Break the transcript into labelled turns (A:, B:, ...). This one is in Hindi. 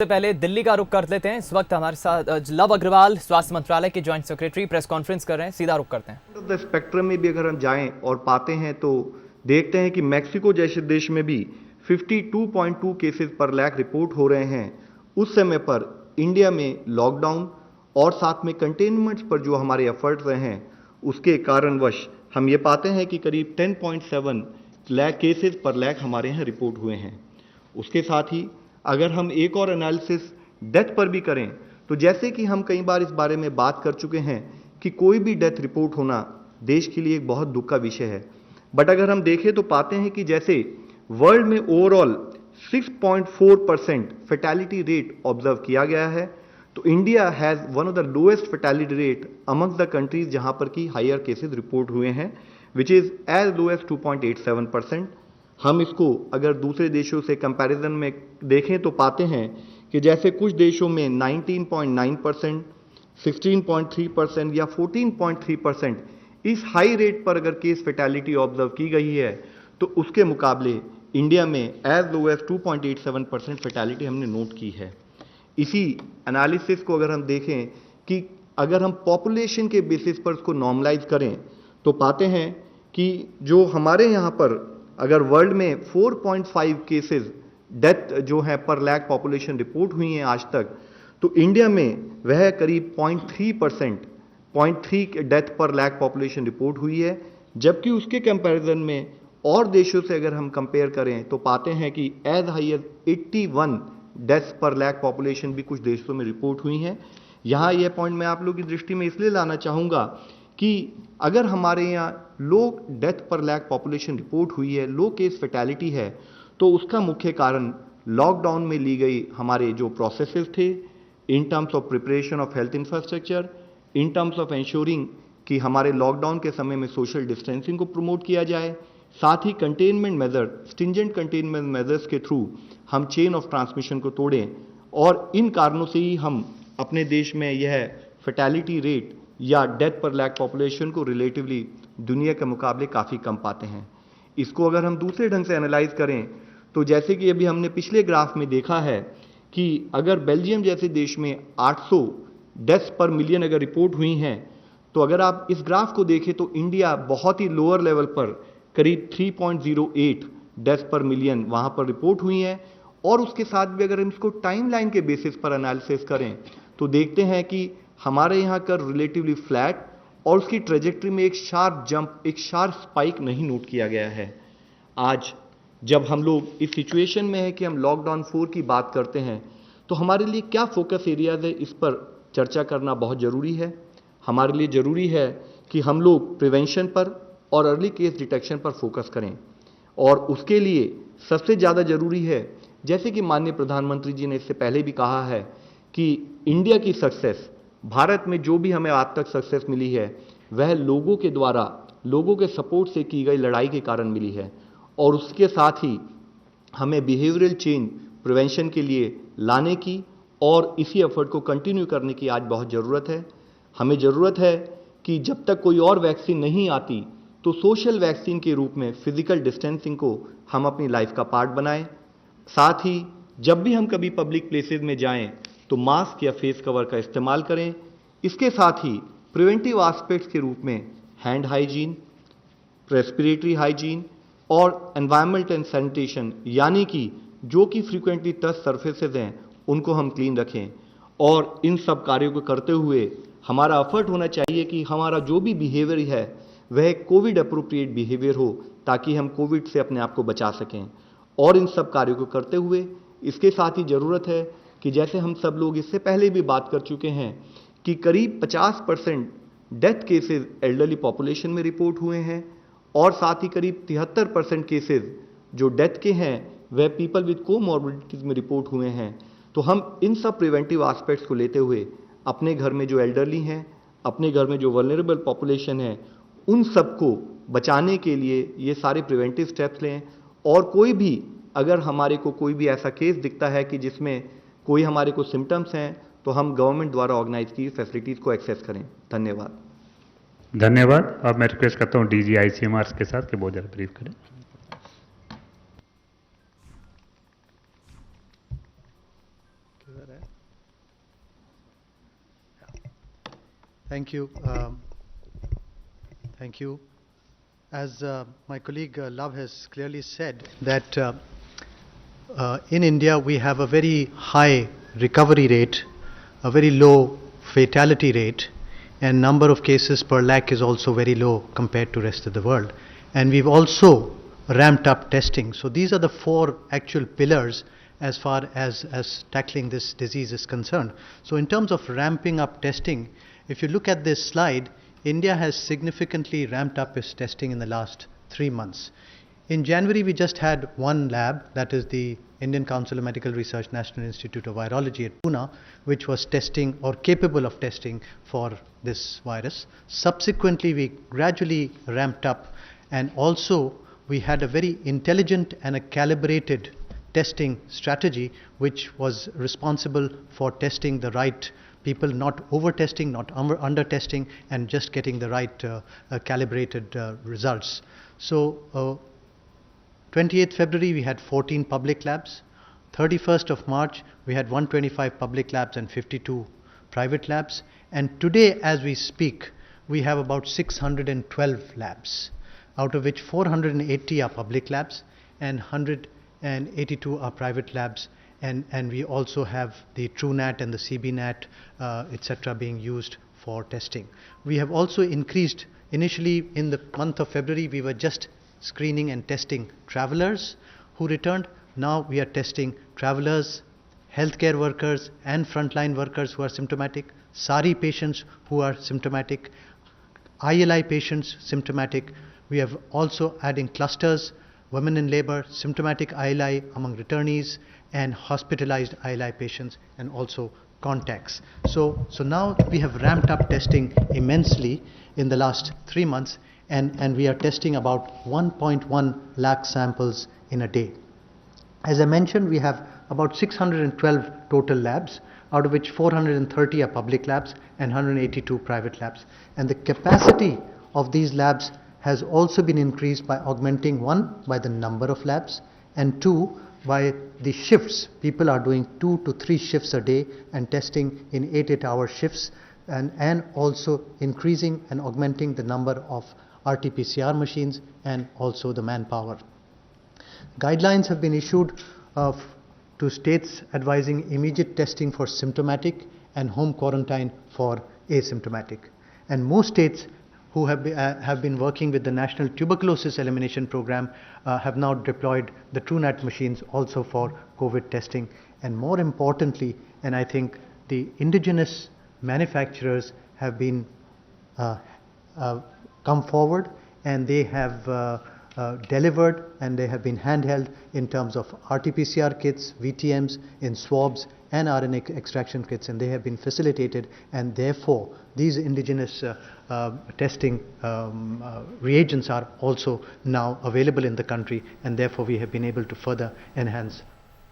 A: सबसे पहले दिल्ली का रुख कर लेते हैं। इस वक्त हमारे साथ लव अग्रवाल, स्वास्थ्य मंत्रालय के जॉइंट सेक्रेटरी, प्रेस कॉन्फ्रेंस कर रहे हैं। सीधा रुख करते हैं।
B: द स्पेक्ट्रम में भी अगर हम जाएं और पाते हैं तो देखते हैं कि मैक्सिको जैसे देश में भी 52.2 केसेस पर लाख रिपोर्ट हो रहे हैं। उस समय पर इंडिया में लॉकडाउन और साथ में कंटेनमेंट्स पर जो हमारे एफर्ट्स रहे हैं उसके कारणवश हम ये पाते हैं कि करीब 10.7 लाख केसेस पर लाख हमारे यहाँ रिपोर्ट हुए हैं। उसके साथ ही अगर हम एक और एनालिसिस डेथ पर भी करें तो जैसे कि हम कई बार इस बारे में बात कर चुके हैं कि कोई भी डेथ रिपोर्ट होना देश के लिए एक बहुत दुख का विषय है, बट अगर हम देखें तो पाते हैं कि जैसे वर्ल्ड में ओवरऑल 6.4% फैटेलिटी रेट ऑब्जर्व किया गया है, तो India has one of the lowest fatality rate among the countries जहां पर की हायर केसेस रिपोर्ट हुए हैं, which is as low as 2.87%। हम इसको अगर दूसरे देशों से कंपैरिजन में देखें तो पाते हैं कि जैसे कुछ देशों में 19.9%, 16.3% या 14.3% इस हाई रेट पर अगर केस फैटेलिटी ऑब्जर्व की गई है, तो उसके मुकाबले इंडिया में एज लो एज 2.87% फैटेलिटी हमने नोट की है। इसी एनालिसिस को अगर हम देखें कि अगर हम पॉपुलेशन के बेसिस पर उसको नॉर्मलाइज करें तो पाते हैं कि जो हमारे यहाँ पर अगर वर्ल्ड में 4.5 केसेस डेथ जो है पर लाख पॉपुलेशन रिपोर्ट हुई हैं आज तक, तो इंडिया में वह करीब 0.3 डेथ पर लाख पॉपुलेशन रिपोर्ट हुई है। जबकि उसके कंपैरिजन में और देशों से अगर हम कंपेयर करें तो पाते हैं कि एज हाई एज 81 डेथ्स पर लाख पॉपुलेशन भी कुछ देशों में रिपोर्ट हुई हैं। यहाँ यह पॉइंट मैं आप लोगों की दृष्टि में इसलिए लाना चाहूँगा कि अगर हमारे यहाँ लो डेथ पर लाख पॉपुलेशन रिपोर्ट हुई है, लो केस फैटेलिटी है, तो उसका मुख्य कारण लॉकडाउन में ली गई हमारे जो प्रोसेसेस थे in terms of preparation of health infrastructure, in terms of ensuring कि हमारे लॉकडाउन के समय में सोशल डिस्टेंसिंग को प्रमोट किया जाए, साथ ही containment measure, stringent containment measures के थ्रू हम चेन ऑफ ट्रांसमिशन को तोड़ें, और इन कारणों से ही हम अपने देश में यह फैटेलिटी रेट या डेथ पर लाख पॉपुलेशन को रिलेटिवली दुनिया के मुकाबले काफ़ी कम पाते हैं। इसको अगर हम दूसरे ढंग से एनालाइज करें तो जैसे कि अभी हमने पिछले ग्राफ में देखा है कि अगर बेल्जियम जैसे देश में 800 डेथ्स पर मिलियन अगर रिपोर्ट हुई हैं, तो अगर आप इस ग्राफ को देखें तो इंडिया बहुत ही लोअर लेवल पर करीब 3.08 डेथ्स पर मिलियन वहाँ पर रिपोर्ट हुई हैं। और उसके साथ भी अगर हम इसको टाइमलाइन के बेसिस पर एनालिसिस करें तो देखते हैं कि हमारे यहाँ का रिलेटिवली फ्लैट और उसकी ट्रेजेक्ट्री में एक शार्प जंप, एक शार्प स्पाइक नहीं नोट किया गया है। आज जब हम लोग इस सिचुएशन में है कि हम लॉकडाउन 4 की बात करते हैं, तो हमारे लिए क्या फोकस एरियाज है, इस पर चर्चा करना बहुत ज़रूरी है। हमारे लिए ज़रूरी है कि हम लोग प्रिवेंशन पर और अर्ली केस डिटेक्शन पर फोकस करें, और उसके लिए सबसे ज़्यादा ज़रूरी है, जैसे कि माननीय प्रधानमंत्री जी ने इससे पहले भी कहा है कि इंडिया की सक्सेस, भारत में जो भी हमें आज तक सक्सेस मिली है वह लोगों के द्वारा, लोगों के सपोर्ट से की गई लड़ाई के कारण मिली है। और उसके साथ ही हमें बिहेवियरल चेंज प्रिवेंशन के लिए लाने की और इसी एफर्ट को कंटिन्यू करने की आज बहुत ज़रूरत है। हमें ज़रूरत है कि जब तक कोई और वैक्सीन नहीं आती तो सोशल वैक्सीन के रूप में फिजिकल डिस्टेंसिंग को हम अपनी लाइफ का पार्ट बनाएं। साथ ही जब भी हम कभी पब्लिक प्लेसेस में जाएं तो मास्क या फेस कवर का इस्तेमाल करें। इसके साथ ही प्रिवेंटिव एस्पेक्ट्स के रूप में हैंड हाइजीन, रेस्पिरेटरी हाइजीन और एनवायरनमेंट एंड सैनिटेशन, यानी कि जो कि फ्रीक्वेंटली टच सर्फेसेज हैं उनको हम क्लीन रखें। और इन सब कार्यों को करते हुए हमारा एफर्ट होना चाहिए कि हमारा जो भी बिहेवियर है वह कोविड अप्रोप्रिएट बिहेवियर हो, ताकि हम कोविड से अपने आप को बचा सकें। और इन सब कार्यों को करते हुए इसके साथ ही ज़रूरत है कि जैसे हम सब लोग इससे पहले भी बात कर चुके हैं कि करीब 50% डेथ केसेस एल्डरली पॉपुलेशन में रिपोर्ट हुए हैं, और साथ ही करीब 73% केसेस जो डेथ के हैं वह पीपल विद कोमॉर्बिडिटीज में रिपोर्ट हुए हैं। तो हम इन सब प्रिवेंटिव एस्पेक्ट्स को लेते हुए अपने घर में जो एल्डरली हैं, अपने घर में जो वल्नरेबल पॉपुलेशन है, उन सबको बचाने के लिए ये सारे प्रिवेंटिव स्टेप्स लें। और कोई भी अगर हमारे को कोई भी ऐसा केस दिखता है कि जिसमें कोई हमारे को सिम्टम्स हैं, तो हम गवर्नमेंट द्वारा ऑर्गेनाइज की फैसिलिटीज़ को एक्सेस करें। धन्यवाद।
C: धन्यवाद। अब मैं रिक्वेस्ट करता हूँ डीजी आईसीएमआर के साथ कि बहुत ज़्यादा ब्रीफ करें।
D: Thank you. Thank you. As my colleague Love has clearly said, that in India we have a very high recovery rate, a very low fatality rate, and number of cases per lakh is also very low compared to rest of the world. And we've also ramped up testing. So these are the four actual pillars as far as tackling this disease is concerned. So in terms of ramping up testing, if you look at this slide, India has significantly ramped up its testing in the last 3 months. In January, we just had one lab, that is the Indian Council of Medical Research National Institute of Virology at Pune, which was testing or capable of testing for this virus. Subsequently, we gradually ramped up, and also we had a very intelligent and a calibrated testing strategy which was responsible for testing the right people, not over testing, not under testing, and just getting the right calibrated results. So 28th February we had 14 public labs. 31st of March we had 125 public labs and 52 private labs. And today as we speak we have about 612 labs, out of which 480 are public labs and 182 are private labs. And we also have the TrueNat and the CBNat, etc. being used for testing. We have also increased, initially in the month of February, we were just screening and testing travelers who returned. Now we are testing travelers, healthcare workers and frontline workers who are symptomatic, SARI patients who are symptomatic, ILI patients symptomatic. We have also adding clusters, women in labor, symptomatic ILI among returnees, and hospitalized ILI patients, and also contacts. So now we have ramped up testing immensely in the last 3 months, and we are testing about 1.1 lakh samples in a day. As I mentioned, we have about 612 total labs, out of which 430 are public labs and 182 private labs. And the capacity of these labs has also been increased by augmenting, one, by the number of labs, and two, by the shifts. People are doing 2 to 3 shifts a day and testing in 8-hour shifts, and also increasing and augmenting the number of RT-PCR machines and also the manpower. Guidelines have been issued to states advising immediate testing for symptomatic and home quarantine for asymptomatic. And most states who have been working with the National Tuberculosis Elimination Program have now deployed the TrueNat machines also for COVID testing. And more importantly, and I think the indigenous manufacturers have been come forward, and they have delivered, and they have been handheld in terms of RT-PCR kits, VTMs, in swabs and RNA extraction kits, and they have been facilitated, and therefore these indigenous testing reagents are also now available in the country, and therefore we have been able to further enhance